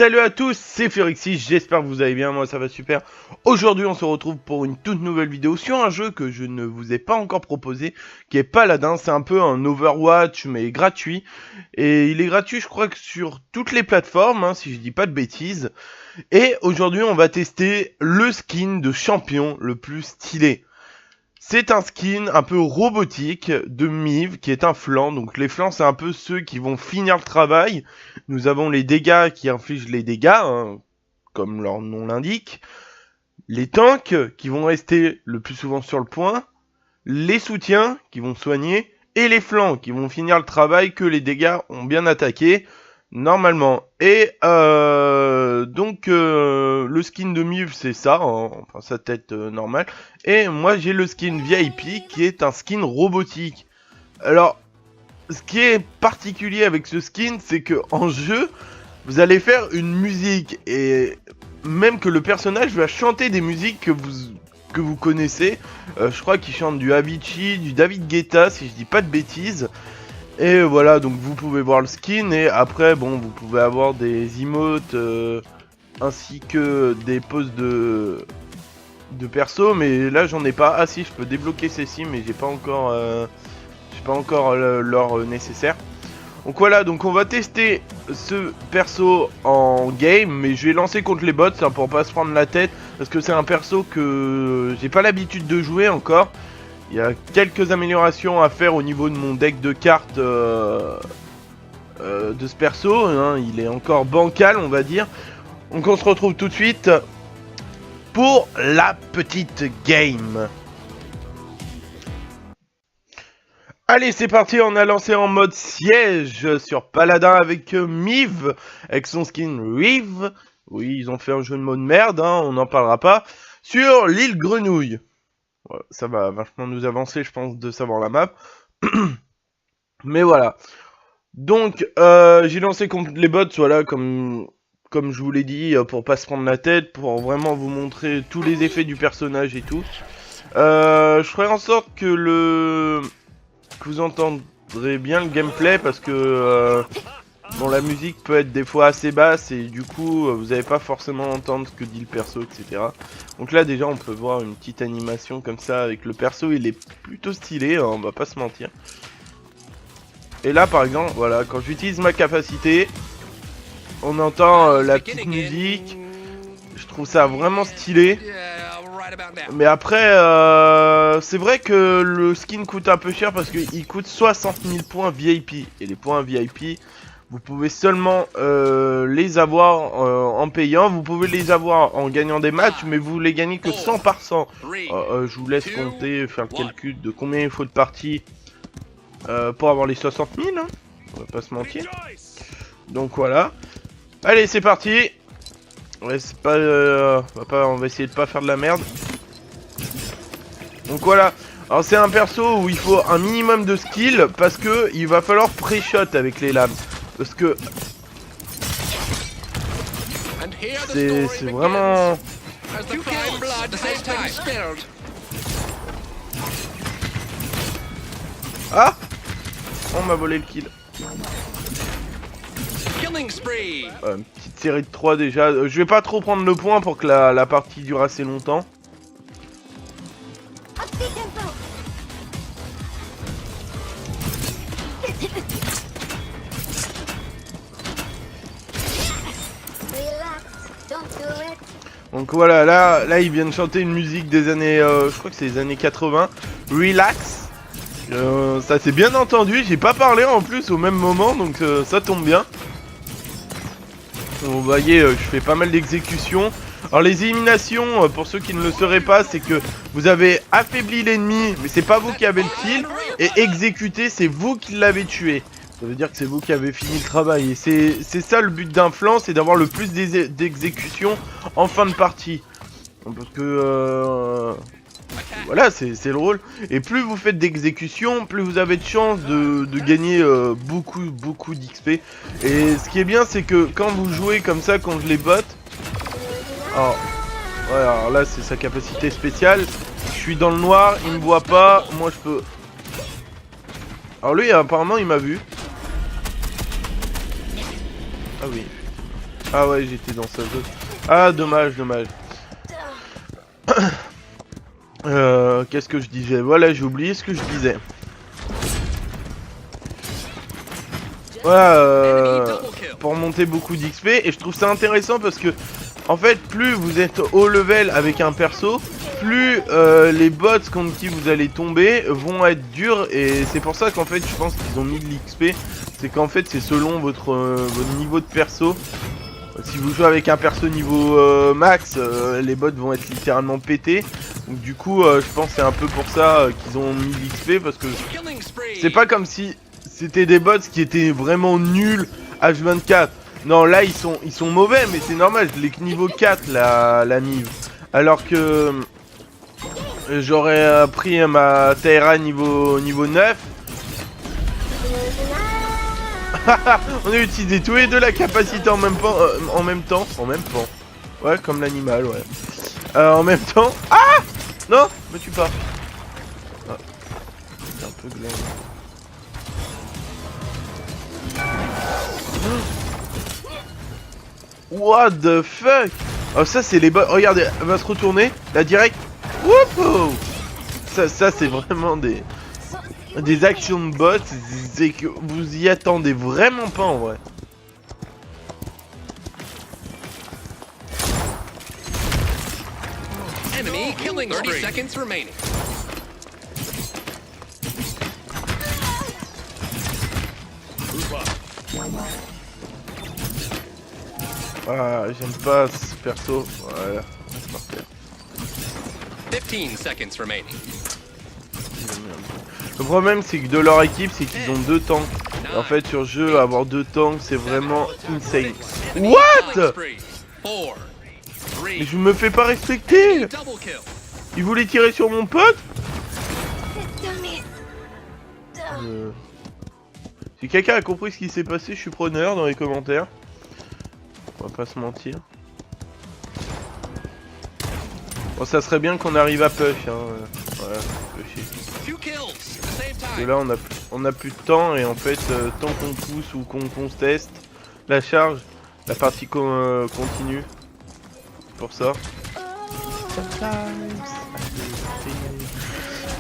Salut à tous, c'est Ferixi, j'espère que vous allez bien, moi ça va super. Aujourd'hui on se retrouve pour une toute nouvelle vidéo sur un jeu que je ne vous ai pas encore proposé, qui est Paladin. C'est un peu un Overwatch mais gratuit. Et il est gratuit je crois que sur toutes les plateformes, hein, si je dis pas de bêtises. Et aujourd'hui on va tester le skin de champion le plus stylé. C'est un skin un peu robotique de Miv qui est un flanc. Donc les flancs c'est un peu ceux qui vont finir le travail. Nous avons les dégâts qui infligent les dégâts, hein, comme leur nom l'indique. Les tanks qui vont rester le plus souvent sur le point. Les soutiens qui vont soigner. Et les flancs qui vont finir le travail que les dégâts ont bien attaqué. Normalement. Et donc le skin de Miv c'est ça, hein, enfin sa tête normale. Et moi j'ai le skin VIP qui est un skin robotique. Alors ce qui est particulier avec ce skin c'est que en jeu vous allez faire une musique et même que le personnage va chanter des musiques que vous connaissez. Je crois qu'il chante du Avicii, du David Guetta si je dis pas de bêtises. Et voilà, donc vous pouvez voir le skin et après bon vous pouvez avoir des emotes ainsi que des poses de perso, mais là j'en ai pas. Ah si, je peux débloquer ceci mais j'ai pas encore l'or nécessaire. Donc voilà, donc on va tester ce perso en game, mais je vais lancer contre les bots hein, pour pas se prendre la tête parce que c'est un perso que j'ai pas l'habitude de jouer encore. Il y a quelques améliorations à faire au niveau de mon deck de cartes de ce perso, hein. Il est encore bancal on va dire. Donc on se retrouve tout de suite pour la petite game. Allez c'est parti, on a lancé en mode siège sur Paladin avec Miv, avec son skin Riv. Oui ils ont fait un jeu de mots de merde, hein, on n'en parlera pas. Sur l'île Grenouille. Ça va vachement nous avancer, je pense, de savoir la map. Mais voilà. Donc, j'ai lancé contre les bots, voilà, comme je vous l'ai dit, pour pas se prendre la tête, pour vraiment vous montrer tous les effets du personnage et tout. Je ferai en sorte que vous entendrez bien le gameplay, parce que bon, la musique peut être des fois assez basse et du coup vous n'allez pas forcément entendre ce que dit le perso, etc. Donc là déjà on peut voir une petite animation comme ça avec le perso, il est plutôt stylé, hein, on va pas se mentir. Et là par exemple, voilà, quand j'utilise ma capacité, on entend la petite musique, je trouve ça vraiment stylé. Mais après, c'est vrai que le skin coûte un peu cher parce qu'il coûte 60 000 points VIP. Et les points VIP... vous pouvez seulement les avoir en payant, vous pouvez les avoir en gagnant des matchs, mais vous les gagnez que 100 par 100. Je vous laisse compter, faire le calcul de combien il faut de parties pour avoir les 60 000, hein. On va pas se mentir. Donc voilà. Allez, c'est parti. Ouais, c'est pas, on va essayer de pas faire de la merde. Donc voilà. Alors c'est un perso où il faut un minimum de skill parce que il va falloir pré-shot avec les lames. Parce que c'est vraiment... Ah! On m'a volé le kill. Une petite série de 3 déjà. Je vais pas trop prendre le point pour que la partie dure assez longtemps. Donc voilà, là il vient de chanter une musique des années, je crois que c'est les années 80. Relax. Ça c'est bien entendu, j'ai pas parlé en plus au même moment, donc ça tombe bien. Vous voyez, je fais pas mal d'exécutions. Alors les éliminations, pour ceux qui ne le sauraient pas, c'est que vous avez affaibli l'ennemi, mais c'est pas vous qui avez le kill. Et exécuté, c'est vous qui l'avez tué. Ça veut dire que c'est vous qui avez fini le travail. Et c'est ça le but d'un flanc, c'est d'avoir le plus d'exécutions en fin de partie. Parce que... voilà, c'est le rôle. Et plus vous faites d'exécutions, plus vous avez de chances de gagner beaucoup d'XP. Et ce qui est bien, c'est que quand vous jouez comme ça contre les bots... Alors, ouais, alors là, c'est sa capacité spéciale. Je suis dans le noir, il me voit pas. Moi, je peux... Alors lui, apparemment, il m'a vu. Ah oui. Ah ouais, j'étais dans sa zone. Ah, dommage, dommage. Qu'est-ce que je disais? Voilà, j'ai oublié ce que je disais. Voilà, pour monter beaucoup d'XP. Et je trouve ça intéressant parce que, en fait, plus vous êtes haut level avec un perso, plus les bots contre qui vous allez tomber vont être durs. Et c'est pour ça qu'en fait, je pense qu'ils ont mis de l'XP. C'est qu'en fait, c'est selon votre niveau de perso. Si vous jouez avec un perso niveau max, les bots vont être littéralement pétés. Donc du coup, je pense que c'est un peu pour ça qu'ils ont mis l'XP. Parce que c'est pas comme si c'était des bots qui étaient vraiment nuls H24. Non, là ils sont mauvais, mais c'est normal, je l'ai que niveau 4 la Nive. Alors que j'aurais pris ma Taira niveau 9. On a utilisé tous les deux la capacité en même temps. Ouais, comme l'animal, ouais. En même temps. Ah non, me tue pas. Ah, c'est un peu glauque. What the fuck? Oh, ça c'est les bots. Regardez, elle va se retourner. La direct. Wouhou. Ça c'est vraiment des action bots. C'est que vous y attendez vraiment pas en vrai. Enemy killing 30 seconds remaining. Ah, j'aime pas ce perso. Voilà. 15 seconds remaining. Le problème c'est que de leur équipe c'est qu'ils ont 2 tanks. Et en fait sur jeu avoir 2 tanks c'est vraiment insane. What? Mais je me fais pas respecter. Il voulait tirer sur mon pote. Si quelqu'un a compris ce qui s'est passé, je suis preneur dans les commentaires. On va pas se mentir. Bon, ça serait bien qu'on arrive à push, hein. Voilà, pusher. Parce que là, on a plus de temps et en fait, tant qu'on pousse ou qu'on conteste la charge, la partie continue. Pour ça.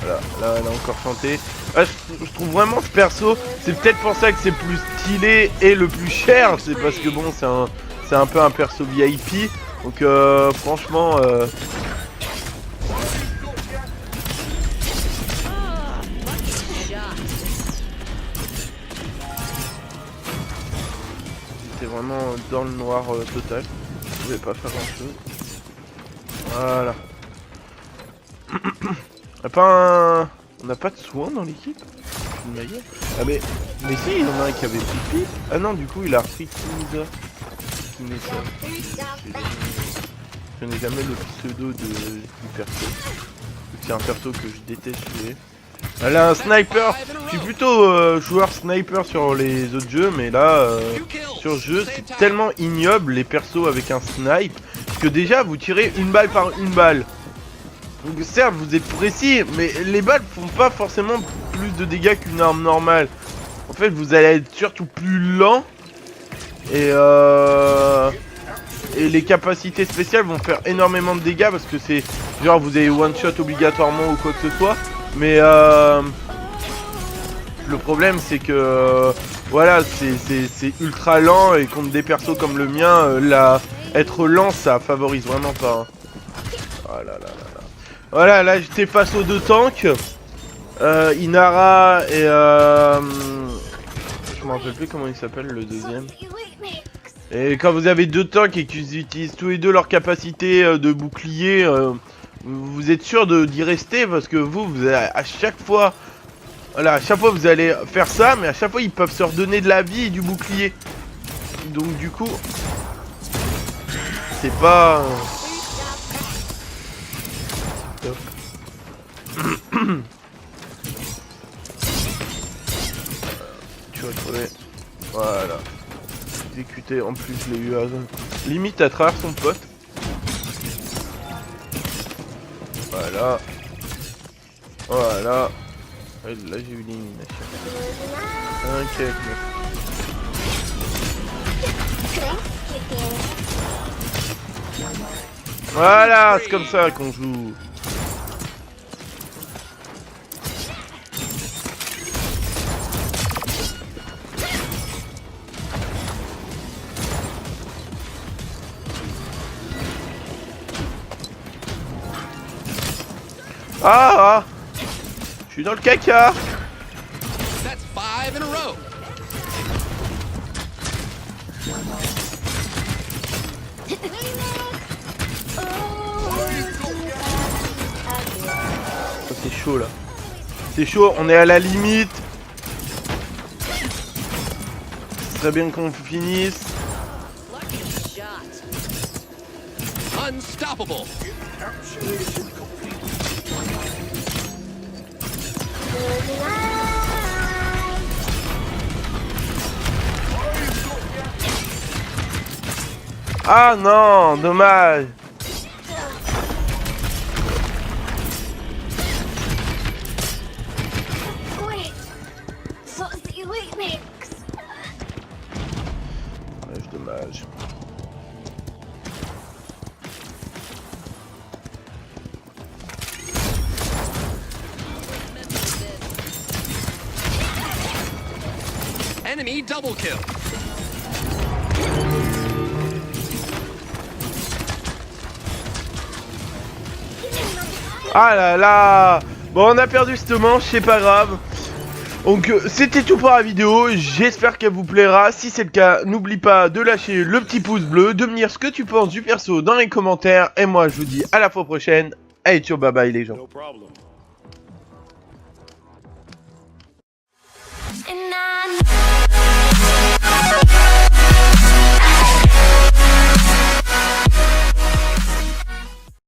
Voilà, là, elle a encore chanté. Ah, je trouve vraiment ce perso, c'est peut-être pour ça que c'est plus stylé et le plus cher. C'est parce que bon, c'est un peu un perso VIP. Donc franchement... C'était vraiment dans le noir total. Je pouvais pas faire grand chose. Voilà. On n'a pas de soin dans l'équipe. Ah mais si, il y en a un qui avait pipi. Ah non, du coup il a repris Kinisa. Je n'ai jamais le pseudo du perso. C'est un perso que je déteste jouer. Elle a un sniper. Je suis plutôt joueur sniper sur les autres jeux, mais là sur jeu c'est tellement ignoble les persos avec un snipe que déjà vous tirez une balle par une balle. Donc certes vous êtes précis, mais les balles font pas forcément plus de dégâts qu'une arme normale. En fait vous allez être surtout plus lent et les capacités spéciales vont faire énormément de dégâts parce que c'est genre vous avez one shot obligatoirement ou quoi que ce soit. Mais le problème c'est que voilà c'est ultra lent et contre des persos comme le mien, être lent ça favorise vraiment pas. Hein. Oh là là là là. Voilà, là j'étais face aux 2 tanks, Inara et je me rappelle plus comment il s'appelle le deuxième. Et quand vous avez 2 tanks et qu'ils utilisent tous les deux leur capacité de bouclier, vous êtes sûr d'y rester parce que vous à chaque fois, voilà, à chaque fois vous allez faire ça, mais à chaque fois ils peuvent se redonner de la vie et du bouclier. Donc du coup, c'est pas... Tu vas trouver. Voilà. Exécuté, en plus je l'ai eu à limite à travers son pote. Voilà. Voilà. Ouais, là j'ai eu l'élimination. Ok. Voilà, c'est comme ça qu'on joue. Ah, je suis dans le caca. That's 5 in a row. Oh, c'est chaud là. C'est chaud, on est à la limite. Ce serait bien qu'on finisse. Unstoppable. Ah non, dommage. Wait, what's the elite mix? Dommage. Enemy double kill. Ah là là. Bon, on a perdu cette manche, c'est pas grave. Donc c'était tout pour la vidéo, j'espère qu'elle vous plaira. Si c'est le cas, n'oublie pas de lâcher le petit pouce bleu, de me dire ce que tu penses du perso dans les commentaires. Et moi je vous dis à la fois prochaine. Allez, ciao, bye bye les gens. No problem.